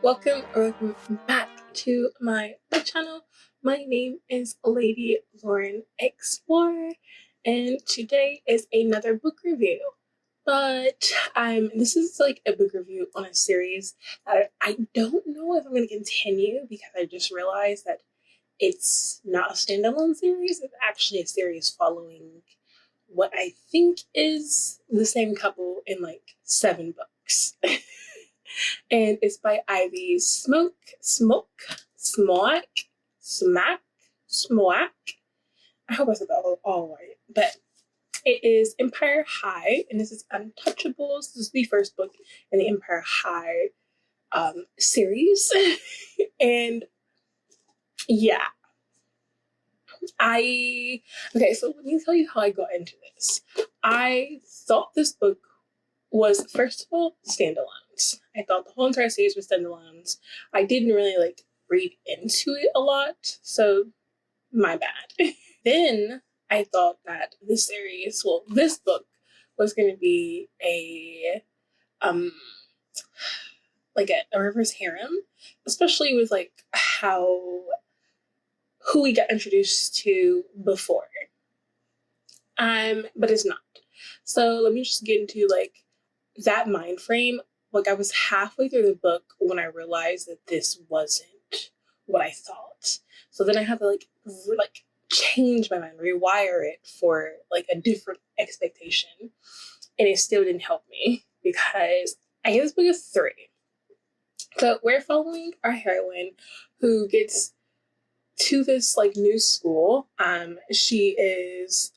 Welcome or welcome back to my channel. My name is Lady Lauren Explorer, and today is another book review. But this is like a book review on a series that I don't know if I'm going to continue because I just realized that it's not a standalone series. It's actually a series following what I think is the same couple in like 7 books. And it's by Ivy Smoak. I hope I said that all right. But it is Empire High, and this is Untouchables. This is the first book in the Empire High series. And yeah, okay, so let me tell you how I got into this. I thought this book was, first of all, standalones. I thought the whole entire series was standalones. I didn't really read into it a lot, so my bad. Then I thought that this book was going to be a reverse harem, especially with who we got introduced to before. But it's not. So let me just get into that mind frame. I was halfway through the book when I realized that this wasn't what I thought. So then I had to change my mind, rewire it for a different expectation. And it still didn't help me because I gave this book a 3. So we're following our heroine who gets to this new school. She is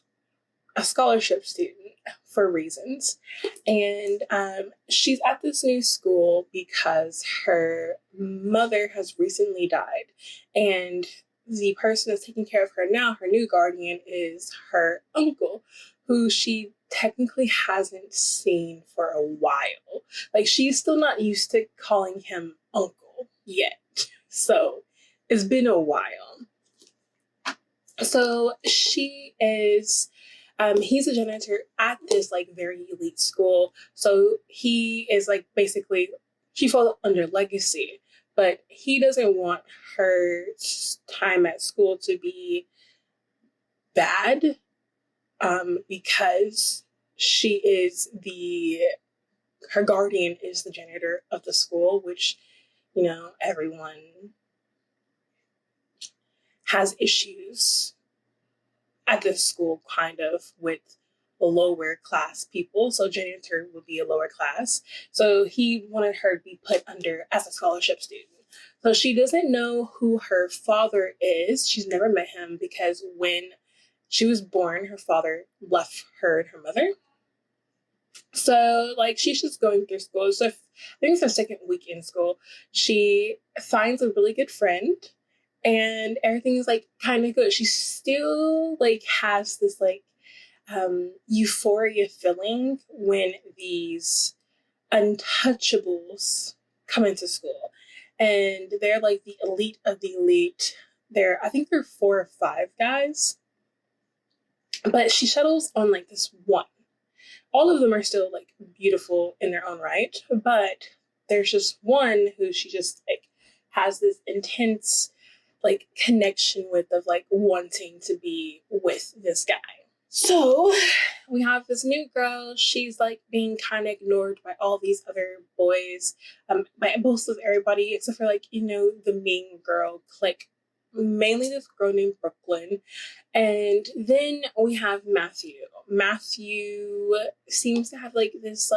a scholarship student for reasons, and she's at this new school because her mother has recently died, and the person that's taking care of her now, her new guardian, is her uncle, who she technically hasn't seen for a while. She's still not used to calling him uncle yet, so it's been a while. So she is he's a janitor at this very elite school. So he is basically, she falls under legacy, but he doesn't want her time at school to be bad because her guardian is the janitor of the school, which, everyone has issues at this school kind of with lower class people. So janitor would be a lower class. So he wanted her to be put under as a scholarship student. So she doesn't know who her father is. She's never met him because when she was born, her father left her and her mother. So she's just going through school. So I think it's her second week in school. She finds a really good friend, and everything is kind of good. She still has this euphoria feeling when these untouchables come into school, and they're the elite of the elite. I think they're 4 or 5 guys, but she settles on this one. All of them are still beautiful in their own right, but there's just one who she just has this intense connection with, of wanting to be with this guy. So we have this new girl. She's being kind of ignored by all these other boys, by most of everybody except for the mean girl clique, mainly this girl named Brooklyn. And then we have Matthew. Matthew seems to have this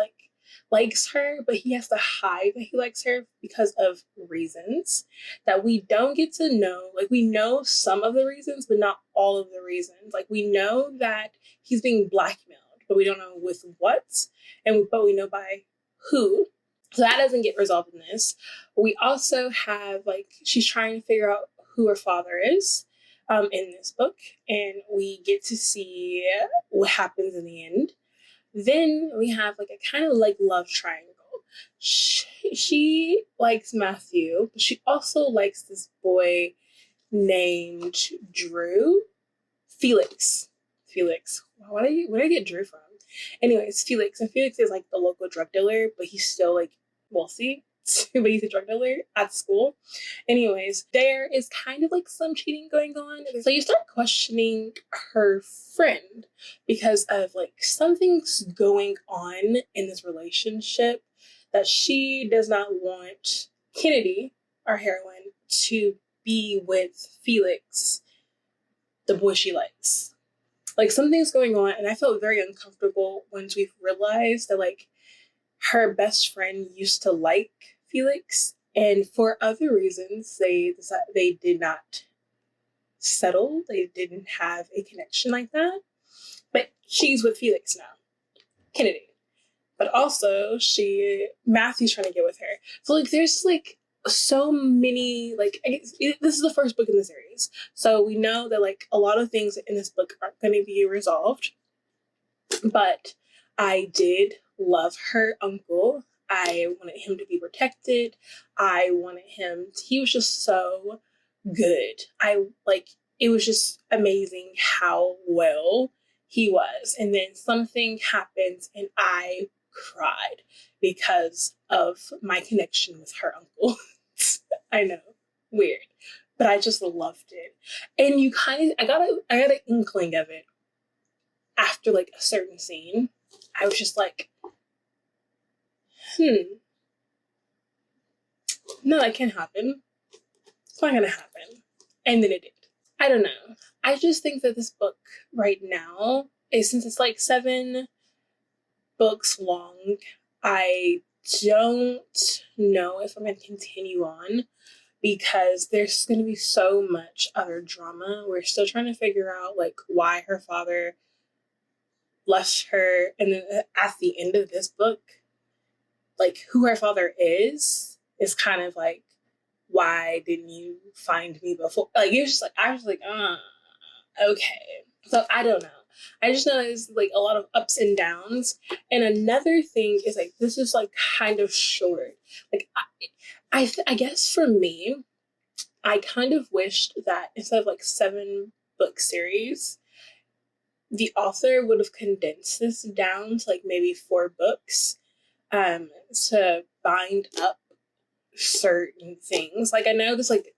likes her, but he has to hide that he likes her because of reasons that we don't get to know. We know some of the reasons, but not all of the reasons. We know that he's being blackmailed, but we don't know with what, but we know by who. So that doesn't get resolved in this. We also have she's trying to figure out who her father is in this book, and we get to see what happens in the end. Then we have a kind of love triangle. She likes Matthew, but she also likes this boy named Felix. Where did I get Drew from? Anyways, Felix. And Felix is the local drug dealer, but he's still wealthy. but he's a drug dealer at school. Anyways, there is kind of like some cheating going on. So you start questioning her friend because of like something's going on in this relationship that she does not want Kennedy, our heroine, to be with Felix, the boy she likes. Like something's going on, and I felt very uncomfortable once we've realized that like her best friend used to like Felix, and for other reasons, they did not settle. They didn't have a connection like that. But she's with Felix now, Kennedy. But also, Matthew's trying to get with her. So like, there's like so many like. This is the first book in the series, so we know that like a lot of things in this book aren't going to be resolved. But I did love her uncle. I wanted him to be protected. I wanted him. He was just so good. It was just amazing how well he was. And then something happens and I cried because of my connection with her uncle. I know, weird, but I just loved it. And I got an inkling of it after like a certain scene. I was just like, no, that can't happen. It's not gonna happen. And then it did. I don't know. I just think that this book right now since it's like 7 books long, I don't know if I'm going to continue on because there's going to be so much other drama. We're still trying to figure out like why her father left her, and then at the end of this book, like who her father is kind of like, why didn't you find me before? Like it was just like I was like, okay. So I don't know. I just know it's like a lot of ups and downs. And another thing is like this is like kind of short. Like I guess for me, I kind of wished that instead of like 7 book series, the author would have condensed this down to like maybe 4 books to bind up certain things. Like I know this like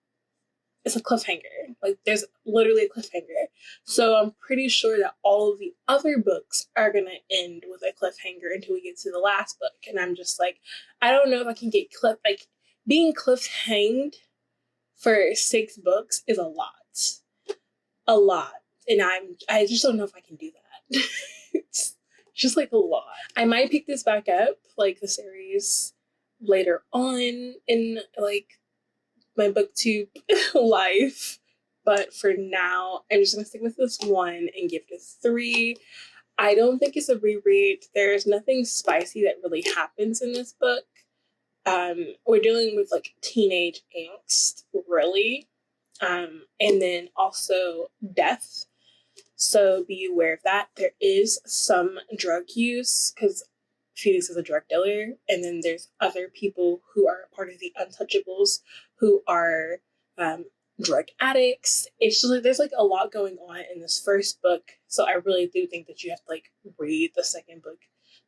it's a cliffhanger. Like there's literally a cliffhanger. So I'm pretty sure that all of the other books are gonna end with a cliffhanger until we get to the last book. And I'm just like, I don't know if I can get being cliffhanged for 6 books is a lot. A lot. And I just don't know if I can do that. It's just like a lot. I might pick this back up, like the series later on in like my booktube life, but for now I'm just gonna stick with this one and give it a 3. I don't think it's a reread. There's nothing spicy that really happens in this book. We're dealing with like teenage angst, really, and then also death, so be aware of that. There is some drug use because Felix is a drug dealer, and then there's other people who are part of the Untouchables who are drug addicts. It's just like there's like a lot going on in this first book, so I really do think that you have to like read the second book,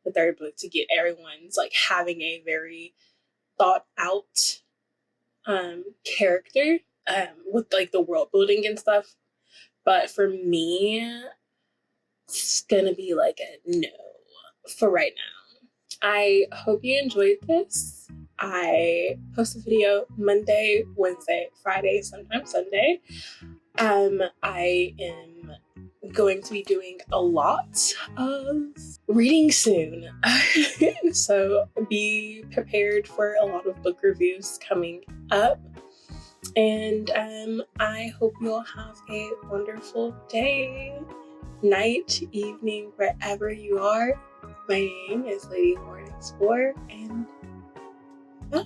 the third book to get everyone's like having a very thought out character with like the world building and stuff. But for me, it's gonna be like a no for right now. I hope you enjoyed this. I post a video Monday, Wednesday, Friday, sometimes Sunday. I am going to be doing a lot of reading soon. So be prepared for a lot of book reviews coming up. And I hope you'll have a wonderful day, night, evening, wherever you are. My name is Lady Horn Explorer, and bye.